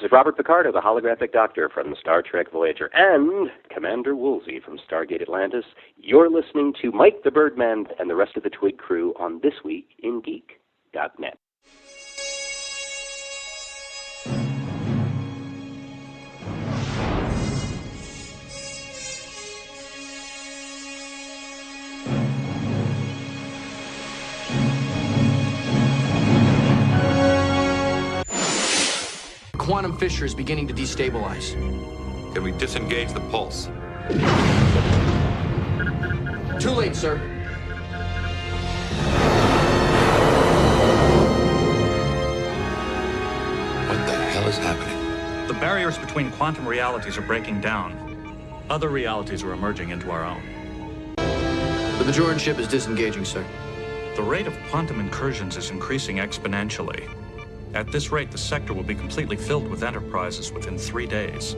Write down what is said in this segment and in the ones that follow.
is Robert Picardo, the holographic doctor from Star Trek Voyager, and Commander Woolsey from Stargate Atlantis. You're listening to Mike the Birdman and the rest of the Twig crew on ThisWeekInGeek.net. Quantum fissure is beginning to destabilize. Can we disengage the pulse? Too late, sir. What the hell is happening? The barriers between quantum realities are breaking down. Other realities are emerging into our own. The Bajoran ship is disengaging, sir. The rate of quantum incursions is increasing exponentially. At this rate, the sector will be completely filled with enterprises within 3 days.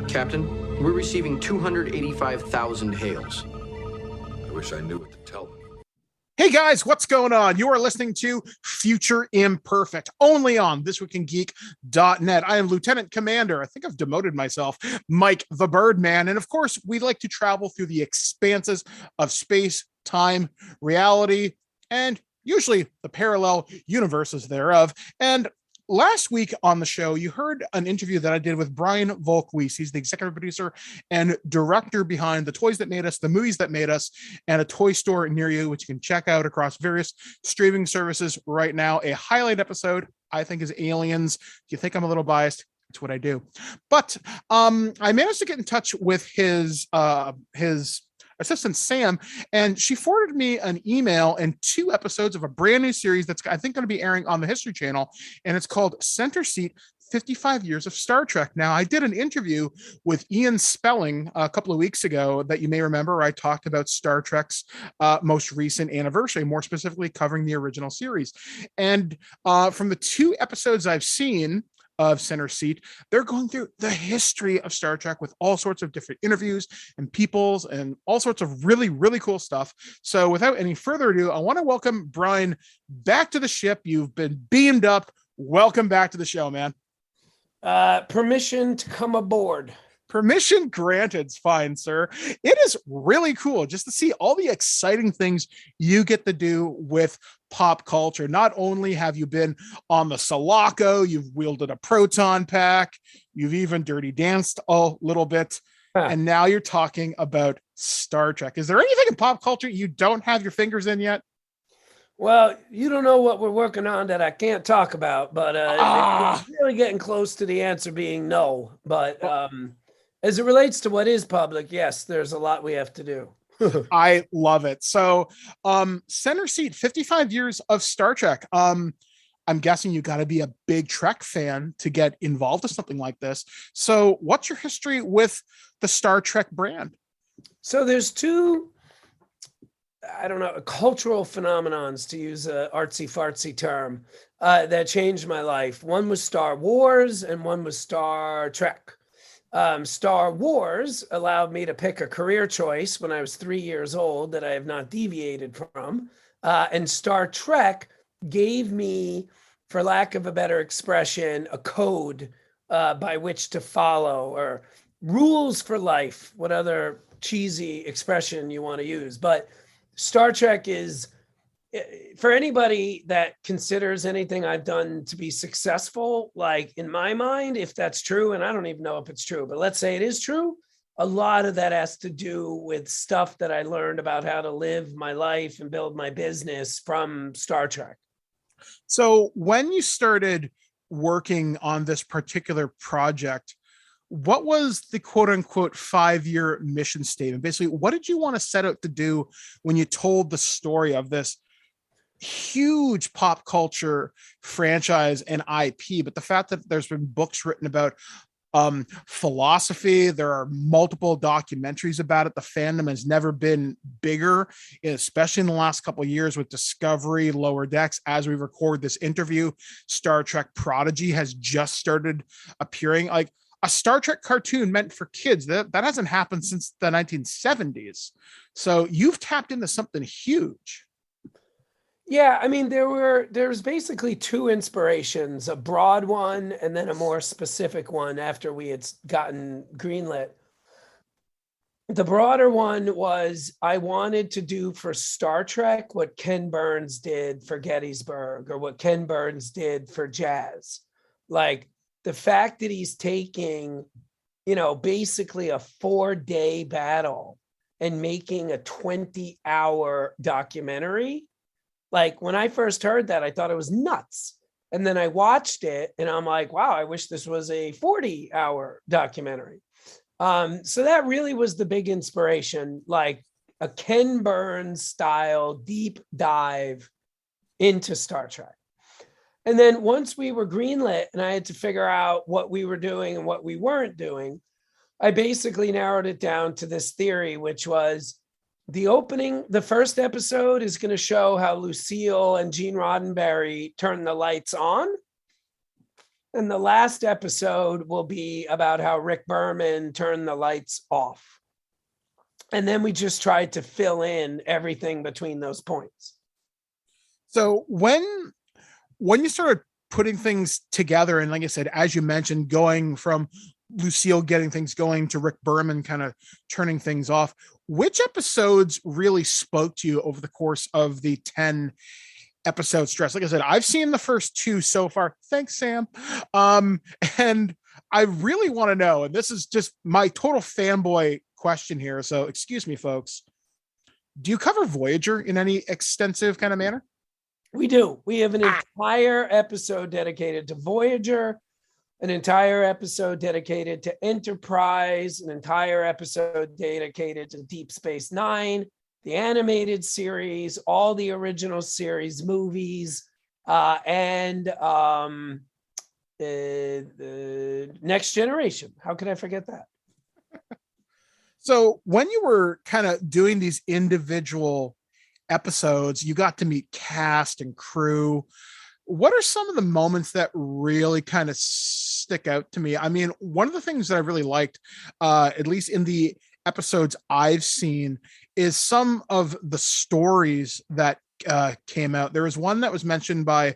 Captain, we're receiving 285,000 hails. I wish I knew what to tell them. Hey guys, what's going on? You are listening to Future Imperfect, only on ThisWeekInGeek.net. I am Lieutenant Commander, I think I've demoted myself, Mike the Birdman. And of course, we like to travel through the expanses of space, time, reality, and usually the parallel universes thereof. And last week on the show, you heard an interview that I did with Brian Volk-Weiss. He's the executive producer and director behind The Toys That Made Us, The Movies That Made Us, and A Toy Store Near You, which you can check out across various streaming services right now. A highlight episode, I think, is Aliens. If you think I'm a little biased, it's what I do. But I managed to get in touch with his assistant Sam, and she forwarded me an email and 2 episodes of a brand new series that's, I think, going to be airing on the History Channel, and it's called Center Seat 55 Years of Star Trek. Now, I did an interview with Ian Spelling a couple of weeks ago that you may remember, where I talked about Star Trek's most recent anniversary, more specifically covering the original series. And from the 2 episodes I've seen of Center Seat, they're going through the history of Star Trek with all sorts of different interviews and peoples and all sorts of really, really cool stuff. So without any further ado, I want to welcome Brian back to the ship. You've been beamed up. Welcome back to the show, man. Permission to come aboard. Permission granted, fine, sir. It is really cool just to see all the exciting things you get to do with pop culture. Not only have you been on the Sulaco, you've wielded a proton pack, you've even dirty danced a little bit, and now you're talking about Star Trek. Is there anything in pop culture you don't have your fingers in yet? Well, you don't know what we're working on that I can't talk about, but it's really getting close to the answer being no. But as it relates to what is public, yes, there's a lot we have to do. I love it. So Center Seat, 55 years of Star Trek. I'm guessing you got to be a big Trek fan to get involved with something like this. So what's your history with the Star Trek brand? So there's 2, I don't know, cultural phenomenons, to use an artsy-fartsy term, that changed my life. One was Star Wars and one was Star Trek. Star Wars allowed me to pick a career choice when I was 3 years old that I have not deviated from. And Star Trek gave me, for lack of a better expression, a code by which to follow, or rules for life, what other cheesy expression you want to use. But Star Trek is, for anybody that considers anything I've done to be successful, like in my mind, if that's true, and I don't even know if it's true, but let's say it is true, a lot of that has to do with stuff that I learned about how to live my life and build my business from Star Trek. So when you started working on this particular project, what was the quote unquote 5-year mission statement? Basically, what did you want to set out to do when you told the story of this huge pop culture franchise and IP? But the fact that there's been books written about philosophy, there are multiple documentaries about it. The fandom has never been bigger, especially in the last couple of years with Discovery, Lower Decks. As we record this interview, Star Trek Prodigy has just started appearing. Like a Star Trek cartoon meant for kids, that hasn't happened since the 1970s. So you've tapped into something huge. Yeah, I mean, there's basically two inspirations, a broad one and then a more specific one after we had gotten greenlit. The broader one was I wanted to do for Star Trek what Ken Burns did for Gettysburg or what Ken Burns did for Jazz. Like the fact that he's taking, basically a 4-day battle and making a 20-hour documentary. Like when I first heard that, I thought it was nuts. And then I watched it and I'm like, wow, I wish this was a 40-hour documentary. So that really was the big inspiration, like a Ken Burns style deep dive into Star Trek. And then once we were greenlit and I had to figure out what we were doing and what we weren't doing, I basically narrowed it down to this theory, which was the first episode is going to show how Lucille and Gene Roddenberry turn the lights on. And the last episode will be about how Rick Berman turned the lights off. And then we just tried to fill in everything between those points. So when you started putting things together, and like I said, as you mentioned, going from Lucille getting things going to Rick Berman kind of turning things off, which episodes really spoke to you over the course of the 10 episode stress? Like I said, I've seen the first 2 so far. Thanks, Sam. And I really want to know, and this is just my total fanboy question here, so excuse me, folks. Do you cover Voyager in any extensive kind of manner? We do. We have an entire episode dedicated to Voyager, an entire episode dedicated to Enterprise, an entire episode dedicated to Deep Space Nine, the animated series, all the original series movies, and the Next Generation. How could I forget that? So when you were kind of doing these individual episodes, you got to meet cast and crew. What are some of the moments that really kind of stick out to me? I mean, one of the things that I really liked, at least in the episodes I've seen, is some of the stories that came out. There was one that was mentioned by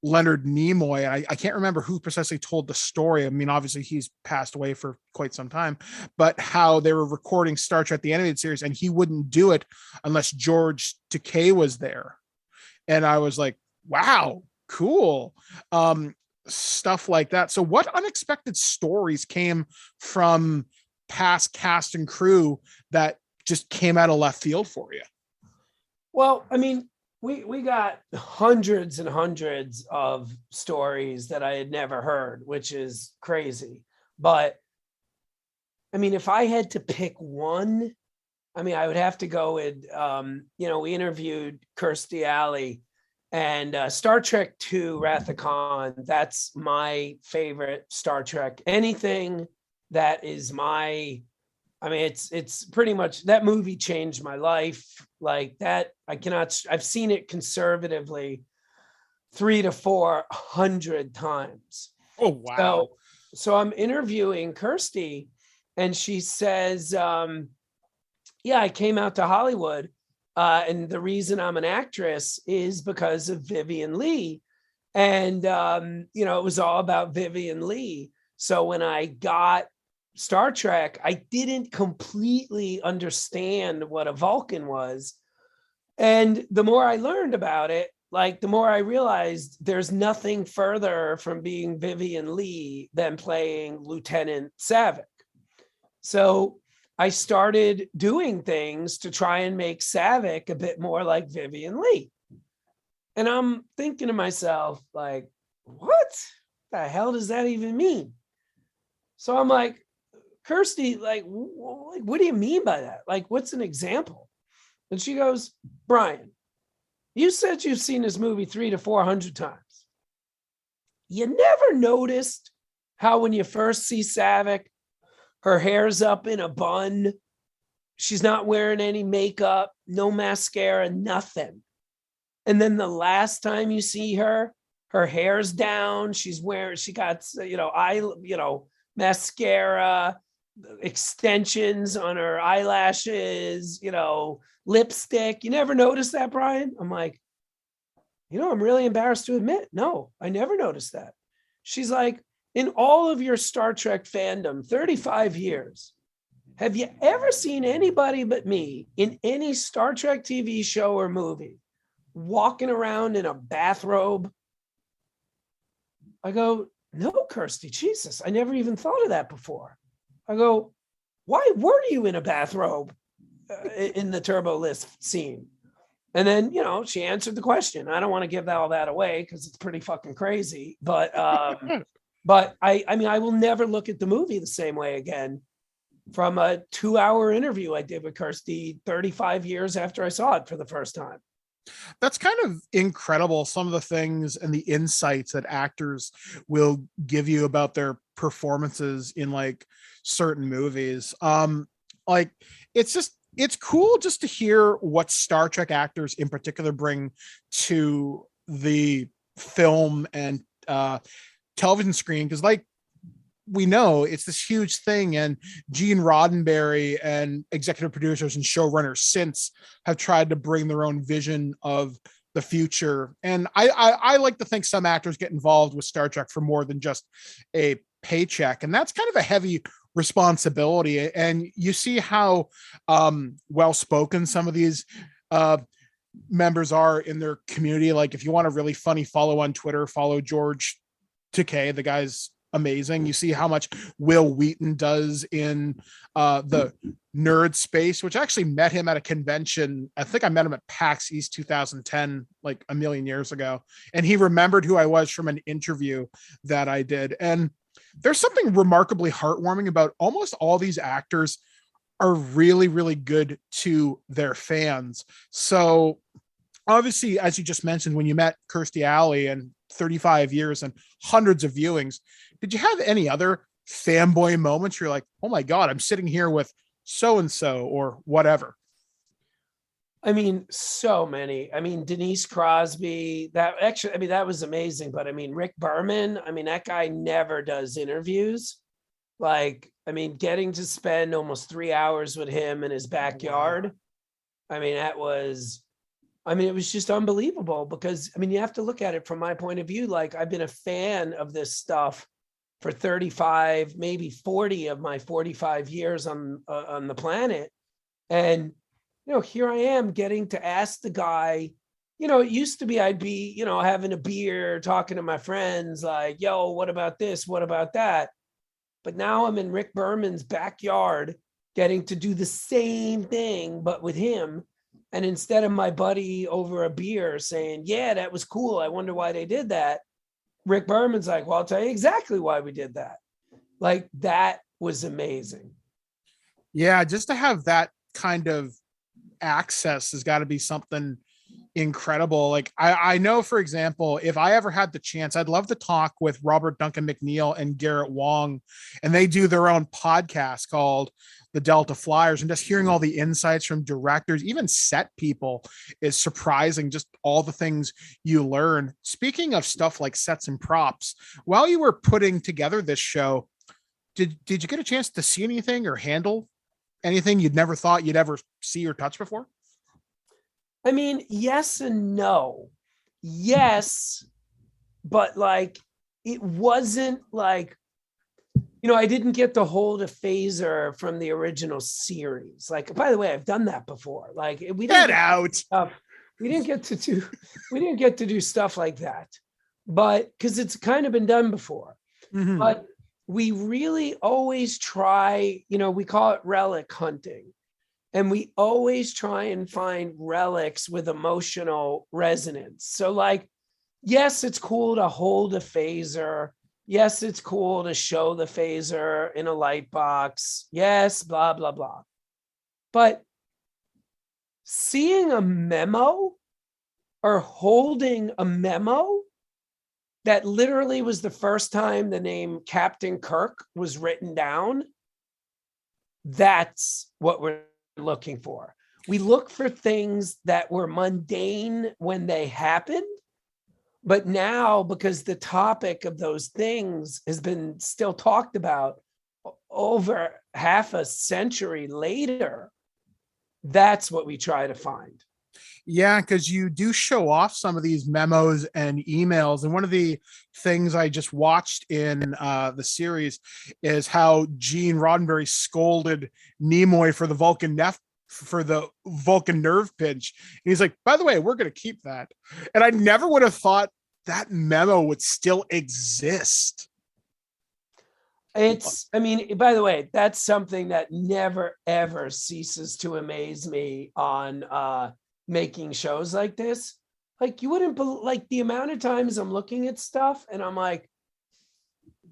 Leonard Nimoy. I can't remember who precisely told the story. I mean, obviously he's passed away for quite some time, but how they were recording Star Trek, the animated series, and he wouldn't do it unless George Takei was there. And I was like, wow, cool. Stuff like that. So what unexpected stories came from past cast and crew that just came out of left field for you? Well, I mean, we got hundreds and hundreds of stories that I had never heard, which is crazy. But I mean, if I had to pick one, I mean, I would have to go with, we interviewed Kirstie Alley and Star Trek II, Wrath of Khan. That's my favorite Star Trek. Anything that is it's pretty much, that movie changed my life. Like that, I've seen it conservatively 300 to 400 times. Oh, wow. So I'm interviewing Kirstie and she says, yeah, I came out to Hollywood. And the reason I'm an actress is because of Vivian Leigh. And, it was all about Vivian Leigh. So when I got Star Trek, I didn't completely understand what a Vulcan was. And the more I learned about it, like the more I realized there's nothing further from being Vivian Leigh than playing Lieutenant Saavik. So I started doing things to try and make Saavik a bit more like Vivian Leigh. And I'm thinking to myself, like, what the hell does that even mean? So I'm like, Kirstie, like, what do you mean by that? Like, what's an example? And she goes, Brian, you said you've seen this movie 300 to 400 times. You never noticed how when you first see Saavik, her hair's up in a bun. She's not wearing any makeup, no mascara, nothing. And then the last time you see her, her hair's down. She got, mascara, extensions on her eyelashes, lipstick. You never noticed that, Brian? I'm like, I'm really embarrassed to admit, no, I never noticed that. She's like, in all of your Star Trek fandom, 35 years, have you ever seen anybody but me in any Star Trek TV show or movie walking around in a bathrobe? I go, no, Kirsty, Jesus, I never even thought of that before. I go, why were you in a bathrobe in the Turbo List scene? And then, she answered the question. I don't want to give all that away because it's pretty fucking crazy. But but I will never look at the movie the same way again from a 2-hour interview I did with Kirsty 35 years after I saw it for the first time. That's kind of incredible. Some of the things and the insights that actors will give you about their performances in like certain movies. Like it's cool just to hear what Star Trek actors in particular bring to the film and television screen. Cause like, we know it's this huge thing, and Gene Roddenberry and executive producers and showrunners since have tried to bring their own vision of the future. And I like to think some actors get involved with Star Trek for more than just a paycheck. And that's kind of a heavy responsibility. And you see how well-spoken some of these members are in their community. Like if you want a really funny follow on Twitter, follow George Takei. The guy's amazing. You see how much Will Wheaton does in the nerd space, which I actually met him at a convention. I think I met him at PAX East 2010, like a million years ago. And he remembered who I was from an interview that I did. And there's something remarkably heartwarming about almost all these actors are really, really good to their fans. So obviously, as you just mentioned, when you met Kirstie Alley and 35 years and hundreds of viewings, did you have any other fanboy moments? You're like, oh my God, I'm sitting here with so-and-so or whatever. I mean, so many. I mean, Denise Crosby, that was amazing. But I mean, Rick Berman, that guy never does interviews. Like, getting to spend almost 3 hours with him in his backyard. Wow. It was just unbelievable because, you have to look at it from my point of view. Like, I've been a fan of this stuff for 35, maybe 40 of my 45 years on the planet. And, here I am getting to ask the guy, it used to be I'd be, having a beer, talking to my friends like, yo, what about this? What about that? But now I'm in Rick Berman's backyard getting to do the same thing, but with him. And instead of my buddy over a beer saying, yeah, that was cool, I wonder why they did that, Rick Berman's like, well, I'll tell you exactly why we did that. Like, that was amazing. Yeah, just to have that kind of access has got to be something incredible. Like I know, for example, if I ever had the chance, I'd love to talk with Robert Duncan McNeil and Garrett Wong, and they do their own podcast called The Delta Flyers, and just hearing all the insights from directors, even set people, is surprising. Just all the things you learn. Speaking of stuff like sets and props, while you were putting together this show, did you get a chance to see anything or handle anything you'd never thought you'd ever see or touch before? Yes and no. Yes, but like, it wasn't like, I didn't get to hold a phaser from the original series. Like, by the way, I've done that before. Like, we didn't get to do stuff like that, but because it's kind of been done before. Mm-hmm. But we really always try, we call it relic hunting. And we always try and find relics with emotional resonance. So like, yes, it's cool to hold a phaser. Yes, it's cool to show the phaser in a light box. Yes, blah, blah, blah. But seeing a memo or holding a memo that literally was the first time the name Captain Kirk was written down, that's what we're looking for. We look for things that were mundane when they happened, but now, because the topic of those things has been still talked about over half a century later, that's what we try to find. Yeah, because you do show off some of these memos and emails. And one of the things I just watched in the series is how Gene Roddenberry scolded Nimoy for the Vulcan nerve pinch. And he's like, by the way, we're going to keep that. And I never would have thought that memo would still exist. I mean, by the way, that's something that never, ever ceases to amaze me on making shows like this. Like, you wouldn't like the amount of times I'm looking at stuff and I'm like,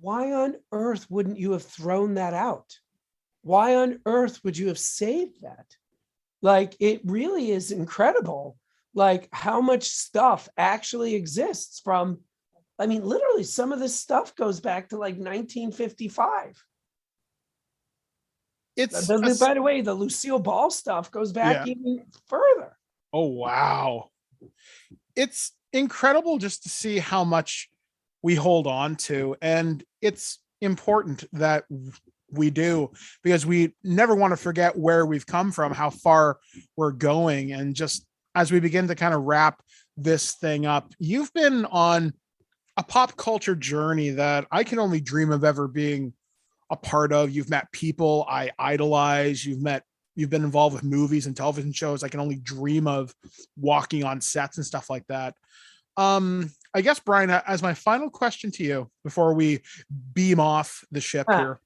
why on earth wouldn't you have thrown that out? Why on earth would you have saved that? Like, it really is incredible, like how much stuff actually exists from, I mean, literally some of this stuff goes back to like 1955. By the way, the Lucille Ball stuff goes back even further. Oh, wow. It's incredible just to see how much we hold on to. And it's important that we do, because we never want to forget where we've come from, how far we're going. And just as we begin to kind of wrap this thing up, you've been on a pop culture journey that I can only dream of ever being a part of. You've met people I idolize. You've been involved with movies and television shows I can only dream of walking on sets and stuff like that. I guess, Brian, as my final question to you before we beam off the ship here,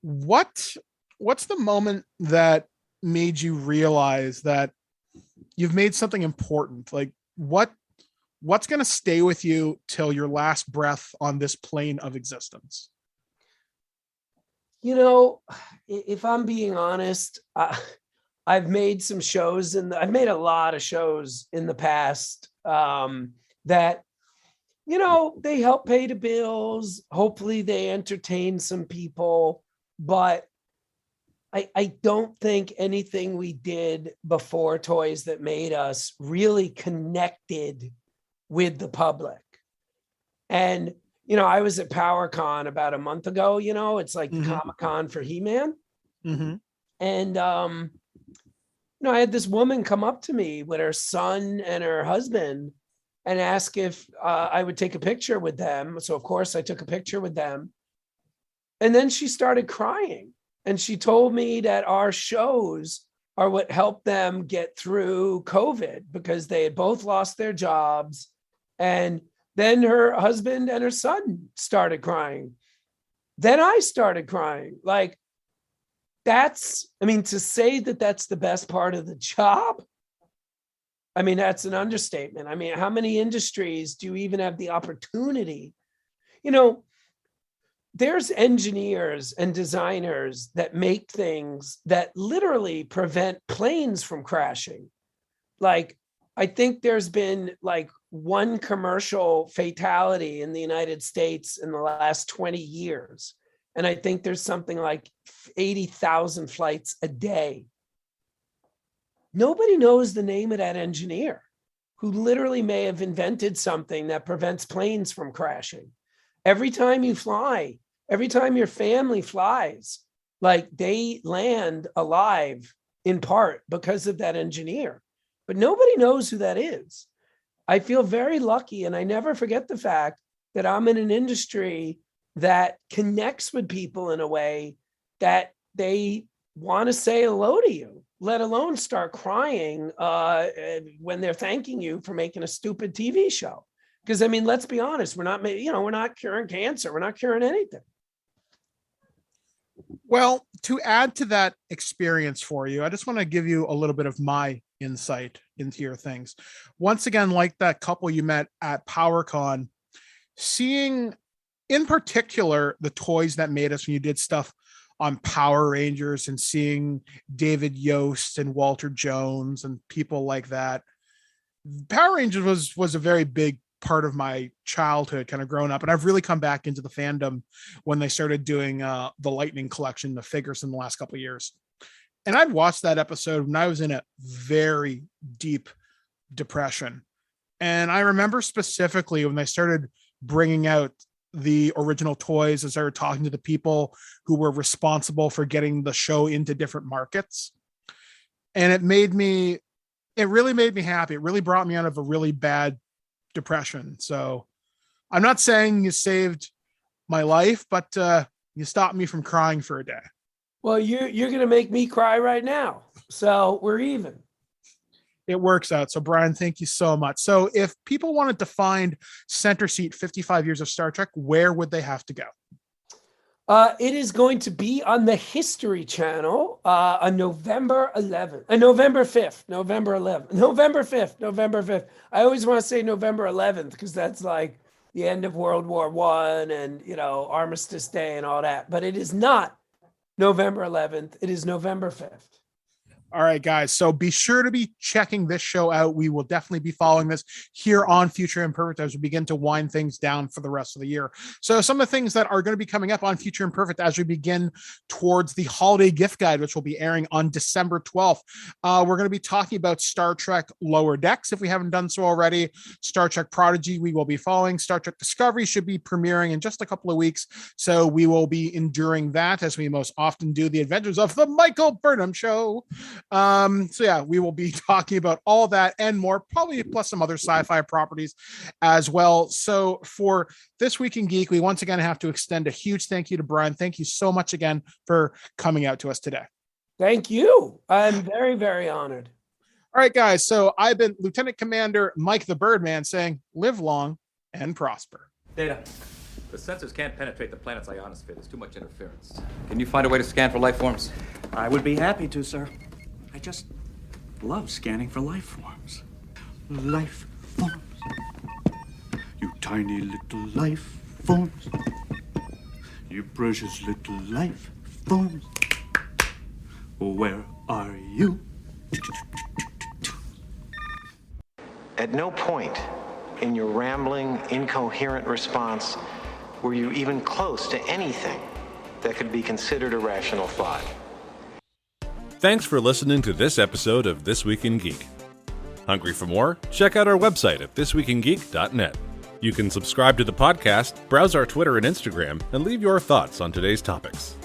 what's the moment that made you realize that you've made something important? Like, what's going to stay with you till your last breath on this plane of existence? You know, if I'm being honest, I've made some shows I've made a lot of shows in the past that, you know, they help pay the bills. Hopefully they entertain some people, but I don't think anything we did before Toys That Made Us really connected with the public. And, you know, I was at PowerCon about a month ago, you know, it's like Comic-Con for He-Man. Mm-hmm. And, you know, I had this woman come up to me with her son and her husband and ask if I would take a picture with them. So of course I took a picture with them. And then she started crying. And she told me that our shows are what helped them get through COVID, because they had both lost their jobs. And then her husband and her son started crying. Then I started crying. Like, to say that that's the best part of the job, I mean, that's an understatement. I mean, how many industries do you even have the opportunity? You know, there's engineers and designers that make things that literally prevent planes from crashing. Like, I think there's been like one commercial fatality in the United States in the last 20 years. And I think there's something like 80,000 flights a day. Nobody knows the name of that engineer who literally may have invented something that prevents planes from crashing. Every time you fly, every time your family flies, like, they land alive in part because of that engineer. But nobody knows who that is. I feel very lucky, and I never forget the fact that I'm in an industry that connects with people in a way that they want to say hello to you, let alone start crying when they're thanking you for making a stupid TV show. Because, I mean, let's be honest, we're not curing cancer. We're not curing anything. Well, to add to that experience for you, I just want to give you a little bit of my insight into your things. Once again, like that couple you met at PowerCon, seeing in particular the Toys That Made Us when you did stuff on Power Rangers, and seeing David Yost and Walter Jones and people like that. Power Rangers was a very big part of my childhood, kind of growing up, and I've really come back into the fandom when they started doing the Lightning collection, the figures, in the last couple of years. And I'd watched that episode when I was in a very deep depression. And I remember specifically when they started bringing out the original toys and started talking to the people who were responsible for getting the show into different markets. And it made me it really made me happy. It really brought me out of a really bad depression. So I'm not saying you saved my life, but you stopped me from crying for a day. Well, you're going to make me cry right now. So we're even. It works out. So Brian, thank you so much. So if people wanted to find Center Seat 55 Years of Star Trek, where would they have to go? It is going to be on the History Channel on November 11th, November 5th, November 11th, November 5th, November 5th. I always want to say November 11th because that's like the end of World War I and, Armistice Day and all that. But it is not November 11th. It is November 5th. All right, guys. So be sure to be checking this show out. We will definitely be following this here on Future Imperfect as we begin to wind things down for the rest of the year. So some of the things that are going to be coming up on Future Imperfect as we begin towards the holiday gift guide, which will be airing on December 12th. We're going to be talking about Star Trek Lower Decks, if we haven't done so already. Star Trek Prodigy, we will be following. Star Trek Discovery should be premiering in just a couple of weeks. So we will be enduring that as we most often do the adventures of the Michael Burnham Show. So yeah, we will be talking about all that and more, probably plus some other sci-fi properties as well. So for This Week in Geek, we once again have to extend a huge thank you to Brian. Thank you so much again for coming out to us today. Thank you. I'm very, very honored. All right, guys. So I've been Lieutenant Commander Mike the Birdman saying, live long and prosper. Data. The sensors can't penetrate the planet's ionosphere. There's too much interference. Can you find a way to scan for life forms? I would be happy to, sir. I just love scanning for life forms. Life forms. You tiny little life forms. You precious little life forms. Where are you? At no point in your rambling, incoherent response were you even close to anything that could be considered a rational thought. Thanks for listening to this episode of This Week in Geek. Hungry for more? Check out our website at thisweekingeek.net. You can subscribe to the podcast, browse our Twitter and Instagram, and leave your thoughts on today's topics.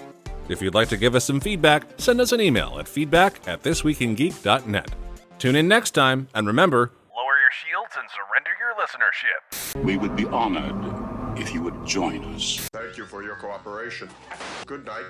If you'd like to give us some feedback, send us an email at feedback@thisweekingeek.net. Tune in next time, and remember, lower your shields and surrender your listenership. We would be honored if you would join us. Thank you for your cooperation. Good night.